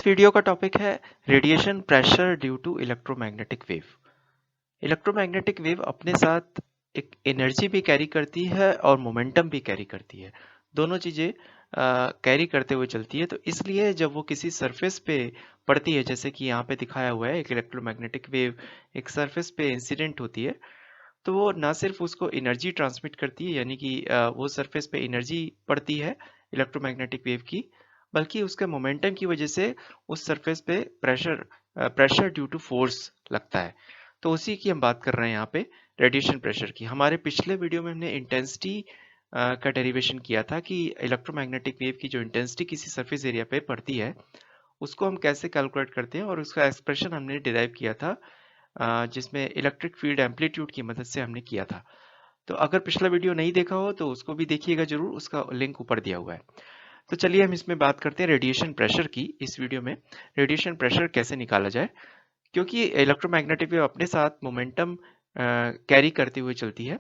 Video का topic है radiation pressure due to electromagnetic wave. Electromagnetic wave अपने साथ एक एनर्जी भी कैरी करती है और मोमेंटम भी कैरी करती है। दोनों चीजें कैरी करते हुए चलती है, तो इसलिए जब वो किसी सरफेस पे पड़ती है, जैसे कि यहाँ पे दिखाया हुआ है, एक इलेक्ट्रोमैग्नेटिक वेव एक सरफेस पे इंसिडेंट होती है, तो वो ना सिर्फ उसको एनर्जी ट्रांसमिट करती है, यानी कि वो सरफेस पे एनर्जी पड़ती है इलेक्ट्रोमैग्नेटिक वेव की, बल्कि उसके मोमेंटम की वजह से उस सरफेस पे प्रेशर ड्यू टू फोर्स लगता है। तो उसी की हम बात कर रहे हैं यहाँ पे, रेडिएशन प्रेशर की। हमारे पिछले वीडियो में हमने इंटेंसिटी का डेरिवेशन किया था कि इलेक्ट्रोमैग्नेटिक वेव की जो इंटेंसिटी किसी सरफेस एरिया पे पड़ती है उसको हम कैसे कैलकुलेट करते हैं, और उसका एक्सप्रेशन हमने डिराइव किया था जिसमें इलेक्ट्रिक फील्ड एम्पलीट्यूड की मदद से हमने किया था। तो अगर पिछला वीडियो नहीं देखा हो तो उसको भी देखिएगा जरूर, उसका लिंक ऊपर दिया हुआ है। तो चलिए हम इसमें बात करते हैं रेडिएशन प्रेशर की। इस वीडियो में रेडिएशन प्रेशर कैसे निकाला जाए, क्योंकि इलेक्ट्रोमैग्नेटिक वेव अपने साथ मोमेंटम कैरी करते हुए चलती है।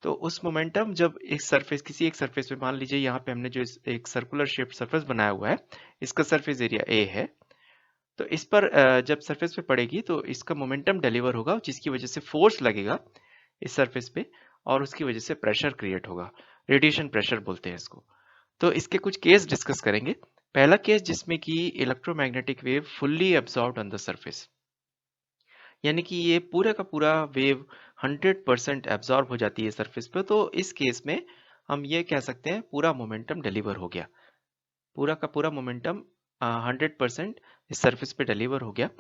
तो उस मोमेंटम जब एक सरफेस, किसी एक सरफेस पे, मान लीजिए यहाँ पे हमने जो एक सर्कुलर शेप सरफेस बनाया हुआ है, इसका सरफेस एरिया ए है, तो इस पर जब सरफेस पे पड़ेगी तो इसका मोमेंटम डिलीवर होगा, जिसकी वजह से फोर्स लगेगा इस सरफेस पे और उसकी वजह से प्रेशर क्रिएट होगा। रेडिएशन प्रेशर बोलते हैं इसको। तो इसके कुछ केस डिस्कस करेंगे। पहला केस जिसमें कि electromagnetic wave fully absorbed on the surface, यानी कि ये पूरा का पूरा वेव 100% एब्जॉर्ब हो जाती है सरफेस पे। तो इस केस में हम ये कह सकते हैं पूरा मोमेंटम डिलीवर हो गया, पूरा का पूरा मोमेंटम 100% इस सरफेस पे डिलीवर हो गया।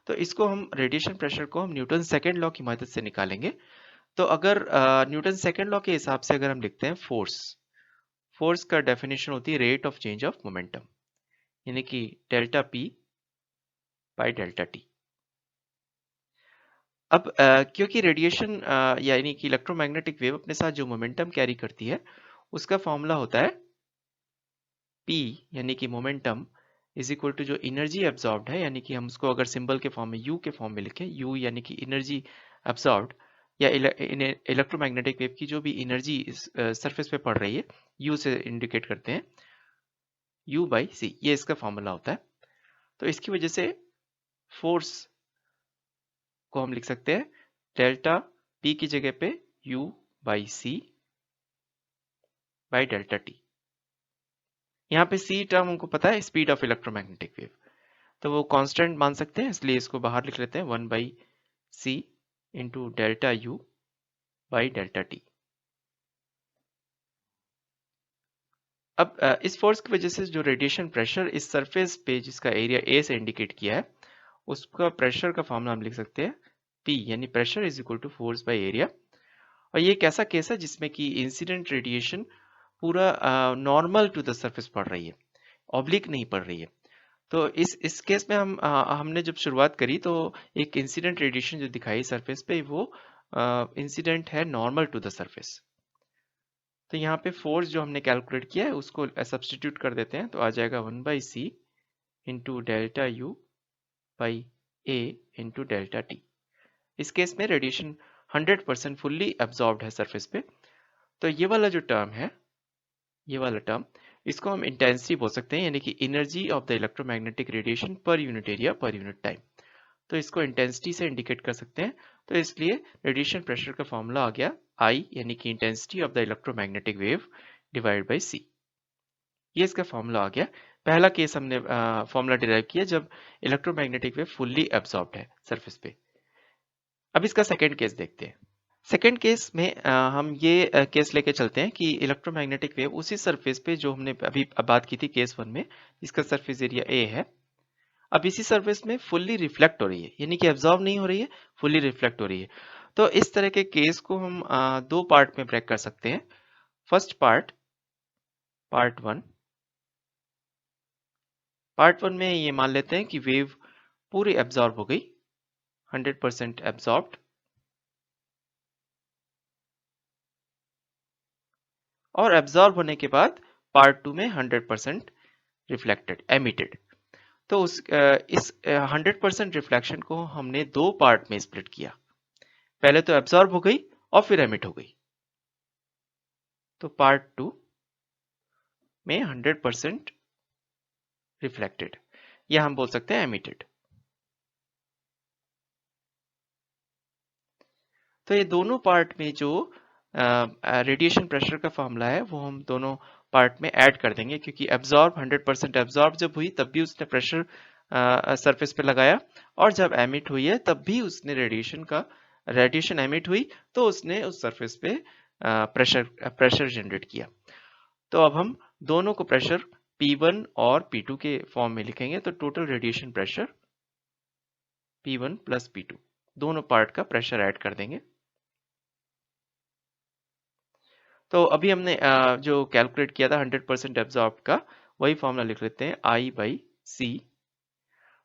तो इसको हम, रेडिएशन प्रेशर को हम न्यूटन सेकेंड लॉ की मदद से निकालेंगे। तो अगर न्यूटन सेकेंड लॉ के हिसाब से अगर हम लिखते हैं फोर्स, फोर्स का डेफिनेशन होती है rate of change of momentum, यानी कि delta P by delta T. अब क्योंकि रेडिएशन यानी कि इलेक्ट्रोमैग्नेटिक वेव अपने साथ जो मोमेंटम कैरी करती है उसका फॉर्मूला होता है P, यानी कि मोमेंटम इज इक्वल टू जो एनर्जी एब्जॉर्ब्ड है, यानी कि हम उसको अगर सिंबल के फॉर्म में U के फॉर्म में लिखें, U यानी कि एनर्जी एब्जॉर्ब्ड, या इलेक्ट्रोमैग्नेटिक वेव की जो भी एनर्जी इस सरफेस पे पड़ रही है, U से इंडिकेट करते हैं, U बाई C, ये इसका फॉर्मूला होता है। तो इसकी वजह से फोर्स को हम लिख सकते हैं डेल्टा P की जगह पे U by C by delta T। यहाँ पे C टर्म हमको पता है, स्पीड ऑफ इलेक्ट्रोमैग्नेटिक वेव, तो वो कांस्टेंट मान सकते हैं, इसलिए इसको बाहर लिख लेते हैं 1 by C into delta U by delta T। अब इस फोर्स की वजह से जो रेडिएशन प्रेशर इस सरफेस पे, जिसका एरिया A से इंडिकेट किया है, उसका प्रेशर का फॉर्मूला हम लिख सकते हैं P, यानी pressure is equal to force by area. और ये एक ऐसा केस है जिसमें कि इंसिडेंट रेडिएशन पूरा नॉर्मल टू द सरफेस पड़ रही है, ऑब्लिक नहीं पड़ रही है। तो इस केस में हमने जब शुरुआत करी तो एक इंसिडेंट रेडिएशन जो दिखाई सरफेस पे, वो इंसिडेंट है नॉर्मल टू द सरफेस। तो यहाँ पे फोर्स जो हमने कैलकुलेट किया है उसको सब्स्टिट्यूट कर देते हैं, तो आ जाएगा 1 by C into delta U by A into delta T. इस केस में रेडिएशन 100% फुल्ली एब्जॉर्ब्ड है सरफेस पे। तो ये वाला जो टर्म है, ये वाला टर्म, इसको हम इंटेंसिटी बोल सकते हैं, यानी कि energy of the electromagnetic radiation per unit area per unit time. तो इसको इंटेंसिटी से इंडिकेट कर सकते हैं। तो इसलिए रेडिएशन प्रेशर का फॉर्मूला आ गया I, यानी कि intensity of the electromagnetic wave divide by C। ये इसका फॉर्मूला आ गया। पहला केस हमने फॉर्मूला डिराइव किया जब इलेक्ट्रोमैग्नेटिक वेव फुल्ली एब्जॉर्ब्ड है सरफेस पे। अब इसका सेकेंड केस देखते हैं। सेकेंड केस में हम ये केस लेके चलते हैं कि इलेक्ट्रोमैग्नेटिक वेव उसी सरफेस पे जो हमने अभी बात की थी केस 1 में, इसका सरफेस एरिया A है, अब इसी सरफेस में फुल्ली रिफ्लेक्ट हो रही है, यानी कि एब्जॉर्ब नहीं हो रही है, फुल्ली रिफ्लेक्ट हो रही है। तो इस तरह के केस को हम दो पार्ट में ब्रेक कर सकते हैं। फर्स्ट पार्ट, पार्ट वन में ये मान लेते हैं कि वेव पूरी एब्जॉर्ब हो गई, 100% एब्जॉर्ब्ड, और एब्जॉर्ब होने के बाद पार्ट टू में 100% रिफ्लेक्टेड, एमिटेड। तो इस 100% रिफ्लेक्शन को हमने दो पार्ट में स्प्लिट किया। पहले तो एब्जॉर्ब हो गई और फिर एमिट हो गई। तो पार्ट टू में 100% रिफ्लेक्टेड, या हम बोल सकते हैं एमिटेड। तो ये दोनों पार्ट में जो रेडिएशन प्रेशर का फॉर्मूला है वो हम दोनों पार्ट में ऐड कर देंगे, क्योंकि एब्जॉर्ब 100% एब्जॉर्ब जब हुई तब भी उसने प्रेशर सरफेस पे लगाया, और जब एमिट हुई है तब भी उसने रेडिएशन एमिट हुई तो उसने उस सरफेस पे प्रेशर जनरेट किया। तो अब हम दोनों को प्रेशर P1 और P2 के फॉर्म में लिखेंगे, तो total radiation pressure P1 plus P2, दोनों पार्ट का प्रेशर ऐड कर देंगे। तो अभी हमने जो कैलकुलेट किया था 100% एब्जॉर्ब का, वही फॉर्मूला लिख लेते हैं I/C।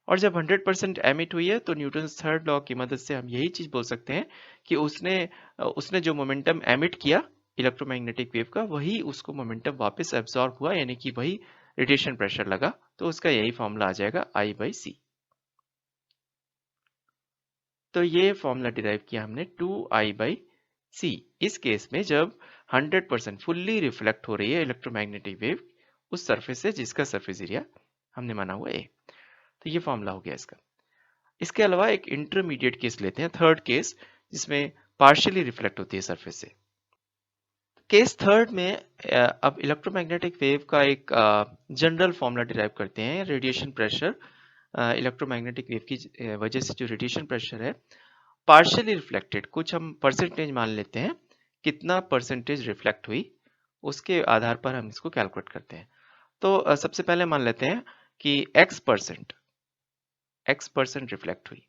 और जब 100% एमिट हुई है तो न्यूटन थर्ड लॉ की मदद से हम यही चीज बोल सकते हैं कि उसने जो मोमेंटम एमिट किया इलेक्ट्रोमैग्नेटिक वेव का, वही उसको मोमेंटम वापस एब्जॉर्ब हुआ, यानी कि वही रेडिएशन प्रेशर लगा। तो उसका यही फॉर्मूला आ जाएगा I/C। तो ये फॉर्मूला डिराइव किया हमने 2I/C इस केस में जब 100% फुल्ली रिफ्लेक्ट हो रही है इलेक्ट्रोमैग्नेटिक वेव उस सरफेस से जिसका सरफेस एरिया हमने माना हुआ है। तो ये फॉर्मूला हो गया इसका। इसके अलावा एक इंटरमीडिएट केस लेते हैं, थर्ड केस, जिसमें पार्शियली रिफ्लेक्ट होती है सरफेस से। केस थर्ड में अब इलेक्ट्रोमैग्नेटिक वेव का एक जनरल फॉर्मूला डिराइव करते हैं। रेडिएशन प्रेशर इलेक्ट्रोमैग्नेटिक वेव की वजह से जो रेडिएशन प्रेशर है पार्शियली रिफ्लेक्टेड, कुछ हम परसेंटेज मान लेते हैं, कितना परसेंटेज रिफ्लेक्ट हुई उसके आधार पर हम इसको कैलकुलेट करते हैं। तो सबसे पहले मान लेते हैं कि x परसेंट रिफ्लेक्ट हुई।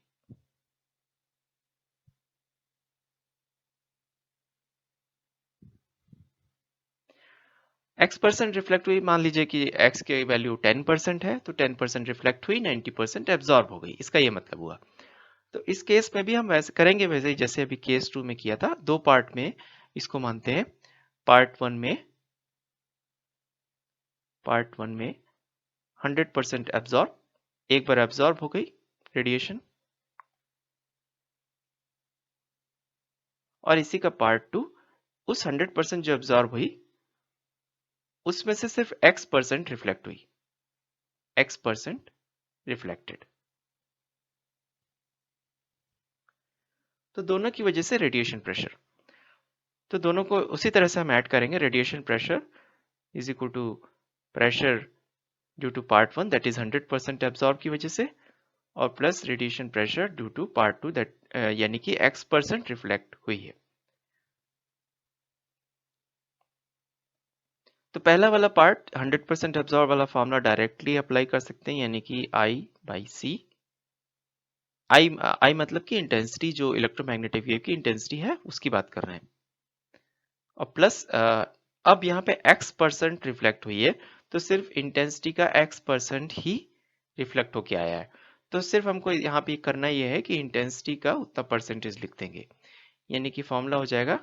x परसेंट रिफ्लेक्ट हुई, मान लीजिए कि x की वैल्यू 10% है, तो 10% रिफ्लेक्ट हुई, 90% एब्जॉर्ब हो गई, इसका ये मतलब हुआ। तो इस केस में भी हम वैसे करेंगे, वैसे ही जैसे अभी केस 2 में किया था, दो पार्ट में इसको मानते हैं। पार्ट वन में 100% एब्जॉर्ब, एक बार एब्जॉर्ब हो गई रेडिएशन, और इसी का पार्ट 2, उस 100% जो एब्जॉर्ब हुई उसमें से सिर्फ x% रिफ्लेक्ट हुई, x% रिफ्लेक्टेड। तो दोनों की वजह से रेडिएशन प्रेशर, तो दोनों को उसी तरह से हम ऐड करेंगे। Radiation pressure is equal to pressure due to part 1 that is 100% absorb की वजह से, और plus radiation pressure due to part 2 that यानी कि x% रिफ्लेक्ट हुई है। तो पहला वाला पार्ट 100% एब्जॉर्ब वाला फॉर्मूला डायरेक्टली अप्लाई कर सकते हैं, यानी कि I/C। I मतलब कि इंटेंसिटी, जो इलेक्ट्रोमैग्नेटिक वेव की इंटेंसिटी है उसकी बात कर रहे हैं, और प्लस अब यहाँ पे x% रिफ्लेक्ट हुई है, तो सिर्फ इंटेंसिटी का x% ही रिफ्लेक्ट होके आया है। तो सिर्फ हमको यहाँ पे करना ये है कि इंटेंसिटी का उतना परसेंटेज लिख देंगे, यानी कि फॉर्मूला हो जाएगा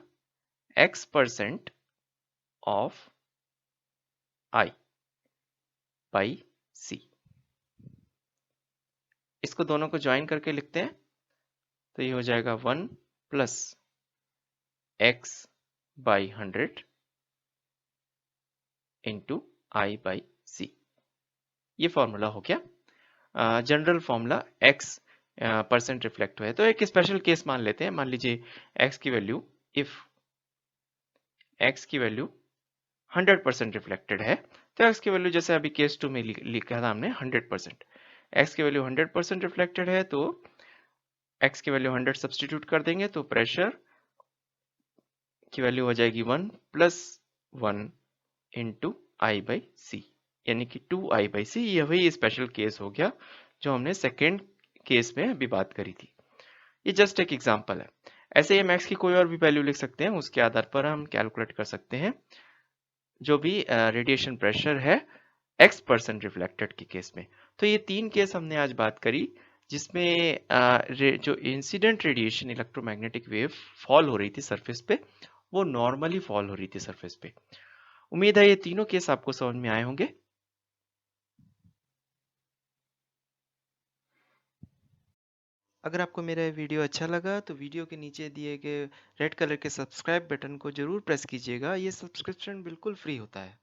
x% ऑफ I/C। इसको दोनों को ज्वाइन करके लिखते हैं, तो ये हो जाएगा 1 प्लस x/100 इंटू I/C। ये फॉर्मूला हो गया जनरल फॉर्मूला x% रिफ्लेक्ट हुआ है। तो एक स्पेशल केस मान लेते हैं, मान लीजिए x की वैल्यू, इफ x की वैल्यू 100% रिफ्लेक्टेड है, तो x की वैल्यू जैसे अभी केस 2 में लिखा था हमने 100%, x की वैल्यू 100% रिफ्लेक्टेड है, तो x की वैल्यू 100 सब्सटीट्यूट कर देंगे, तो प्रेशर की वैल्यू हो जाएगी 1 प्लस 1 इंटू I/C, यानी कि 2I/C। ये वही स्पेशल केस हो गया जो हमने सेकेंड केस में अभी बात करी थी। ये जस्ट एक एग्जांपल है। ऐसे ही हम x की कोई और भी वैल्यू लिख सकते हैं, उसके आधार पर हम कैलकुलेट कर सकते हैं जो भी रेडिएशन प्रेशर है x% रिफ्लेक्टेड के केस में। तो ये तीन केस हमने आज बात करी, जिसमें जो incident radiation electromagnetic wave fall हो रही थी सरफेस पे, वो नॉर्मली फॉल हो रही थी सरफेस पे। उम्मीद है ये तीनों केस आपको समझ में आए होंगे। अगर आपको मेरा वीडियो अच्छा लगा तो वीडियो के नीचे दिए गए रेड कलर के सब्सक्राइब बटन को जरूर प्रेस कीजिएगा। ये सब्सक्रिप्शन बिल्कुल फ्री होता है।